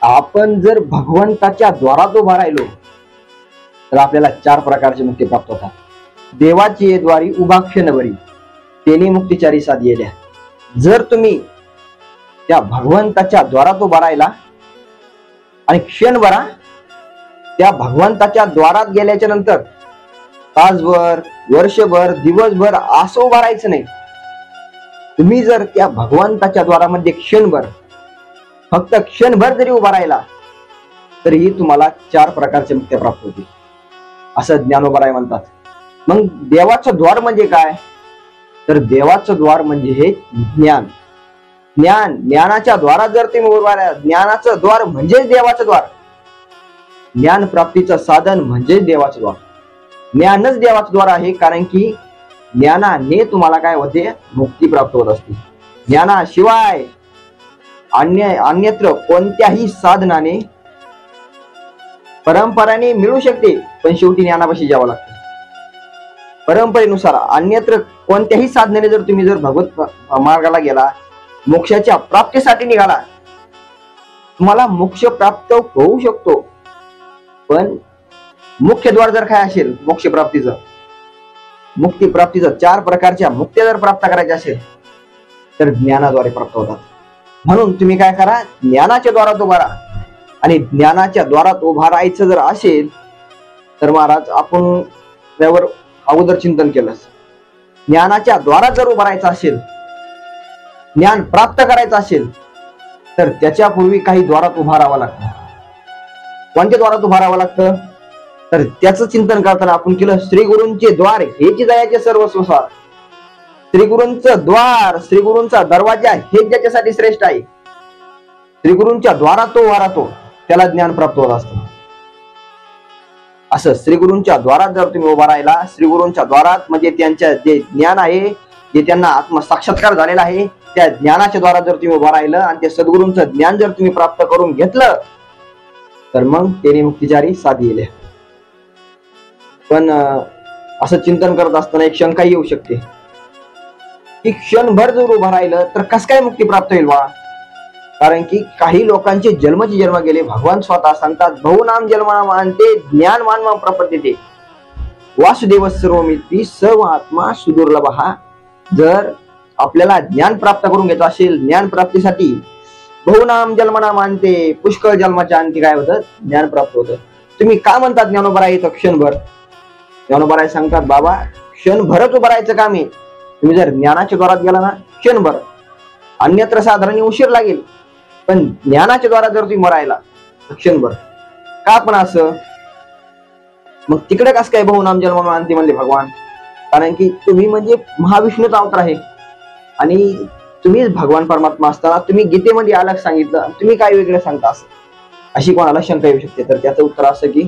आपण जर भगवंताच्या द्वारात उभा राहिलो तर आपल्याला 4 प्रकारची मुक्ती प्राप्त होतात. देवाची द्वारी उभा क्षणभरी तेने मुक्तीचारी साधियेल्या. जर तुम्ही त्या भगवंताच्या द्वारात उभा राहिला आणि क्षणभरा त्या भगवंताच्या द्वारात गेल्याच्या नंतर तासभर, वर्षभर, दिवसभर असं उभा राहायचं नाही. तुम्ही जर त्या भगवंताच्या द्वारामध्ये क्षणभर, फक्त क्षणभर जरी उभा राहिला तरीही तुम्हाला 4 प्रकारचे मुक्ती प्राप्त होतील असं ज्ञानोबराय म्हणतात. मग देवाचं द्वार म्हणजे काय? तर देवाचं द्वार म्हणजे हे ज्ञान. ज्ञानाच्या द्वारात जर तुम्ही उभा राहिला, ज्ञानाचं द्वार म्हणजेच देवाचं द्वार. ज्ञान प्राप्तीचं साधन म्हणजे देवाचं द्वार. ज्ञानच देवाचं द्वार आहे, कारण की ज्ञानाने तुम्हाला काय होते? मुक्ती प्राप्त होत असते. ज्ञानाशिवाय अन्यत्र कोणत्याही साधनाने, परंपराने मिळू शकते, पण शेवटी ज्ञानापाशी जावं लागतं. परंपरेनुसार अन्यत्र कोणत्याही साधनाने जर तुम्ही भगवत मार्गाला गेला, मोक्षाच्या प्राप्तीसाठी निघाला, तुम्हाला मोक्ष प्राप्त होऊ शकतो. पण मुख्य द्वार जर काय असेल मोक्ष प्राप्तीचं, मुक्ती प्राप्तीचं 4 प्रकारच्या मुक्त्या जर प्राप्त करायच्या असेल तर ज्ञानाद्वारे प्राप्त होतात. म्हणून तुम्ही काय करा? ज्ञानाच्या द्वारात उभा राहा. आणि ज्ञानाच्या द्वारात उभा राहायचं जर असेल तर महाराज आपण त्यावर अगोदर चिंतन केलं. ज्ञानाच्या द्वारात जर उभा राहायचं असेल, ज्ञान प्राप्त करायचं असेल तर त्याच्यापूर्वी काही द्वारात उभा राहावं लागतं. कोणत्या द्वारात उभा राहावं लागतं? तर त्याचं चिंतन करताना आपण केलं श्री गुरूंचे द्वार हेच दयाचे सर्वस्व सार. श्री गुरूंचं द्वार, श्री गुरूंचा दरवाजा हेच ज्याच्यासाठी श्रेष्ठ आहे. श्री गुरूंच्या द्वारात तो उभा राहतो, त्याला ज्ञान प्राप्त होत असतं. असं श्री गुरूंच्या द्वारात जर तुम्ही उभा राहिला, श्री गुरूंच्या द्वारात म्हणजे त्यांच्या जे ज्ञान आहे, जे त्यांना आत्मसाक्षात्कार झालेला आहे, त्या ज्ञानाच्या द्वारात जर तुम्ही उभा राहिलं आणि त्या सद्गुरूंचं ज्ञान जर तुम्ही प्राप्त करून घेतलं तर मग तेने मुक्तीचारी साधियेल्या. पण असं चिंतन करत असताना एक शंका येऊ शकते की क्षणभर जर उभा राहिलं तर कस काय मुक्ती प्राप्त होईल बा? कारण की काही लोकांचे जन्मचे जन्म गेले. भगवान स्वतः सांगतात बहुनाम जन्मनाम आणते ज्ञान मानवा प्रपद्यते वासुदेव सर्वमिती सर्व आत्मा सुदुर्लभ. हा जर आपल्याला ज्ञान प्राप्त करून घ्यायचं असेल, ज्ञान प्राप्तीसाठी बहुनाम जन्मनाम आणते, पुष्कळ जन्माच्या आणखी काय होतं? ज्ञान प्राप्त होतं. तुम्ही काय म्हणतात ज्ञानोबराय येतं क्षणभर? ज्ञानोबराय सांगतात बाबा क्षणभरच उभं राहायचं काम आहे. तुम्ही जर ज्ञानाच्या द्वारात गेला ना क्षणभर, अन्यत्र साधारण उशीर लागेल, पण ज्ञानाच्या द्वारात जर तुम्ही राहिला तर क्षणभर. का पण असं? मग तिकडे कसं काय बहुनाम जन्म आणते म्हणले भगवान? कारण की तुम्ही म्हणजे महाविष्णूचा अवतार आहे आणि तुम्हीच भगवान परमात्मा असताना तुम्ही गीतेमध्ये अलग सांगितलं, तुम्ही काय वेगळं सांगता असं? अशी कोणाला शंका येऊ शकते. तर त्याचं उत्तर असं की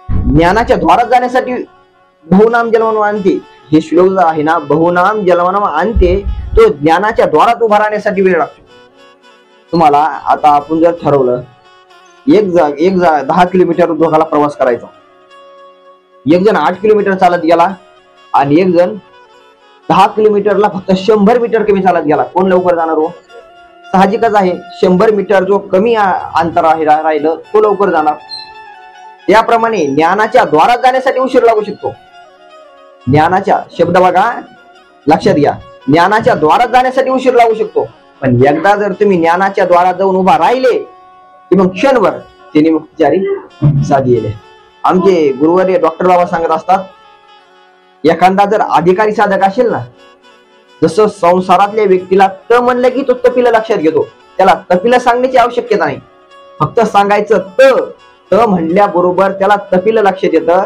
ज्ञानाच्या द्वारात जाण्यासाठी बहुनाम जन्म आणते हे श्लोक जो आहे ना, बहुनाम जन्म आणते, तो ज्ञानाच्या द्वारात उभा राहण्यासाठी वेळ लागतो. तुम्हाला आता आपण जर ठरवलं एक 10 किलोमीटर दोघाला प्रवास करायचा, एक जण 8 किलोमीटर चालत गेला आणि एक जण 10 किलोमीटरला फक्त 100 मीटर कमी चालत गेला, कोण लवकर जाणार हो? साहजिकच आहे, 100 मीटर जो कमी अंतर आहे राहिलं तो लवकर जाणार. त्याप्रमाणे ज्ञानाच्या द्वारात जाण्यासाठी उशीर लागू शकतो. ज्ञानाच्या शब्द बघा, लक्षात घ्या, ज्ञानाच्या द्वारात जाण्यासाठी उशीर लागू शकतो. पण एकदा जर तुम्ही ज्ञानाच्या द्वारात जाऊन उभा राहिले की मग क्षणभर तेने मुक्तीचारी साधियेल्या. आमचे गुरुवर्य डॉक्टर बाबा सांगत असतात, एखादा जर अधिकारी साधक असेल ना, जसं संसारातल्या व्यक्तीला त म्हणलं की तो तपीला लक्षात घेतो, त्याला तपीला सांगण्याची आवश्यकता नाही, फक्त सांगायचं त म्हणल्याबरोबर त्याला तपीला लक्षात येतं.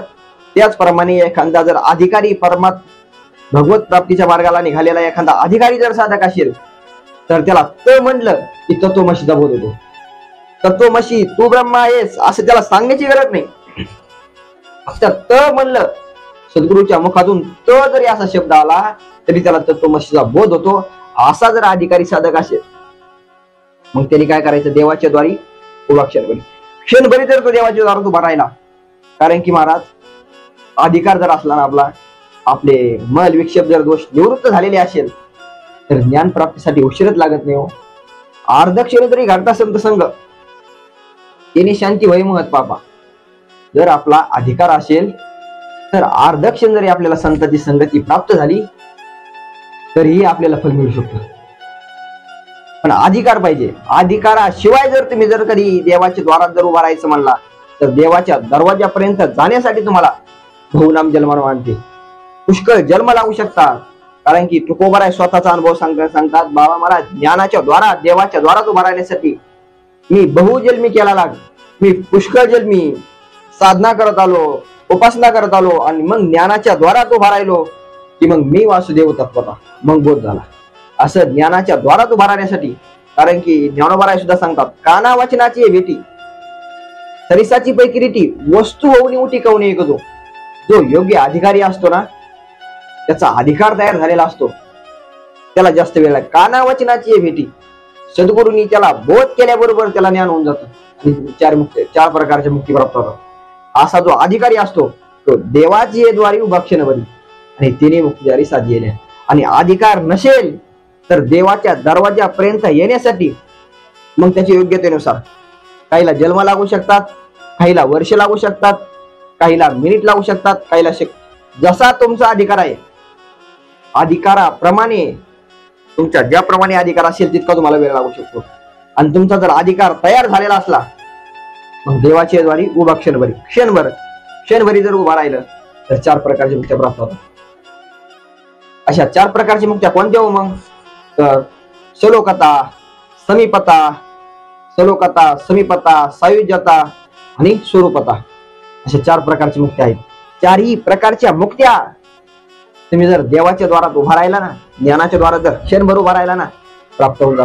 त्याचप्रमाणे एखादा जर अधिकारी भगवत प्राप्तीच्या मार्गाला निघालेला एखादा अधिकारी जर साधक असेल तर त्याला त म्हणलं की तत्वमशीचा बोध होतो. तत्वमशी तू ब्रह्मा आहेस असं त्याला सांगण्याची गरज नाही, फक्त त म्हणलं सद्गुरूच्या मुखातून त जरी असा शब्द आला तरी त्याला तत्वमशीचा बोध होतो. असा जर अधिकारी साधक असेल मग त्यांनी काय करायचं? देवाच्या द्वारी उभा क्षणभरी जर तो देवाच्या द्वारात उभा राहिला. कारण की महाराज अधिकार जर असला ना आपला, आपले मल विक्षेप जर दोष निवृत्त झालेले असेल तर ज्ञान प्राप्तीसाठी उशीरच लागत नाही हो. अर्ध क्षण जरी घडता संत संघ तिने शांती वय महत पापा. जर आपला अधिकार असेल तर अर्धक्षण जरी आपल्याला संतांची संगती प्राप्त झाली तरीही आपल्याला फल मिळू शकतं. पण अधिकार पाहिजे. अधिकाराशिवाय जर कधी देवाच्या द्वारात जर उभा राहायचं म्हणला तर देवाच्या दरवाजापर्यंत जाण्यासाठी तुम्हाला बहुनाम जन्माला आणते. पुष्कळ जन्म लागू शकतात. कारण की तुकोबाराय स्वतःचा अनुभव सांगतात बाबा मला ज्ञानाच्या द्वारा देवाच्या द्वारात उभा राहण्यासाठी मी बहुजन्मी केला लाग. मी पुष्कळ जन्मी साधना करत आलो, उपासना करत आलो आणि मग ज्ञानाच्या द्वारात उभा राहिलो की मग मी वासुदेव तत्वता मग बोध झाला. असं ज्ञानाच्या द्वारात उभा राहण्यासाठी, कारण की ज्ञानोबाराय सुद्धा सांगतात काना वाचनाची भेटी सरिसाची पैकी रीती वस्तू होऊन उठी कवणे एकजो. जो योग्य अधिकारी असतो ना त्याचा अधिकार तयार झालेला असतो त्याला जास्त वेळ लागतो. काना वाचनाची भेटी सद्गुरूंनी त्याला बोध केल्याबरोबर त्याला ज्ञान होऊन जातं. चार प्रकारच्या मुक्ती प्राप्त होतात. असा जो अधिकारी असतो तो देवाची द्वारी उभा क्षणभरी आणि तिने मुक्तीदारी साधलेल्या. आणि अधिकार नसेल तर देवाच्या दरवाजापर्यंत येण्यासाठी मग त्याच्या योग्यतेनुसार काहीला जन्म लागू शकतात, काहीला वर्ष लागू शकतात, काहीला मिनिट लागू शकतात, काहीला जसा तुमचा अधिकार आहे अधिकाराप्रमाणे तुमच्या ज्याप्रमाणे अधिकार असेल तितका तुम्हाला वेळ लागू शकतो. आणि तुमचा जर अधिकार तयार झालेला असला मग देवाच्या द्वारी उभा क्षणभरी जर उभा राहिलं तर 4 प्रकारच्या मुक्त्या प्राप्त होतात. अशा 4 प्रकारच्या मुक्त्या कोणत्या हो मग? तर सलोकता, समीपता, सायुज्यता आणि स्वरूपता अशा 4 प्रकारच्या मुक्त्या आहेत. 4ही प्रकारच्या मुक्त्या तुम्ही जर देवाच्या द्वारात उभा राहिला ना, ज्ञानाच्या द्वारात जर क्षणभर उभा राहिला ना प्राप्त होऊन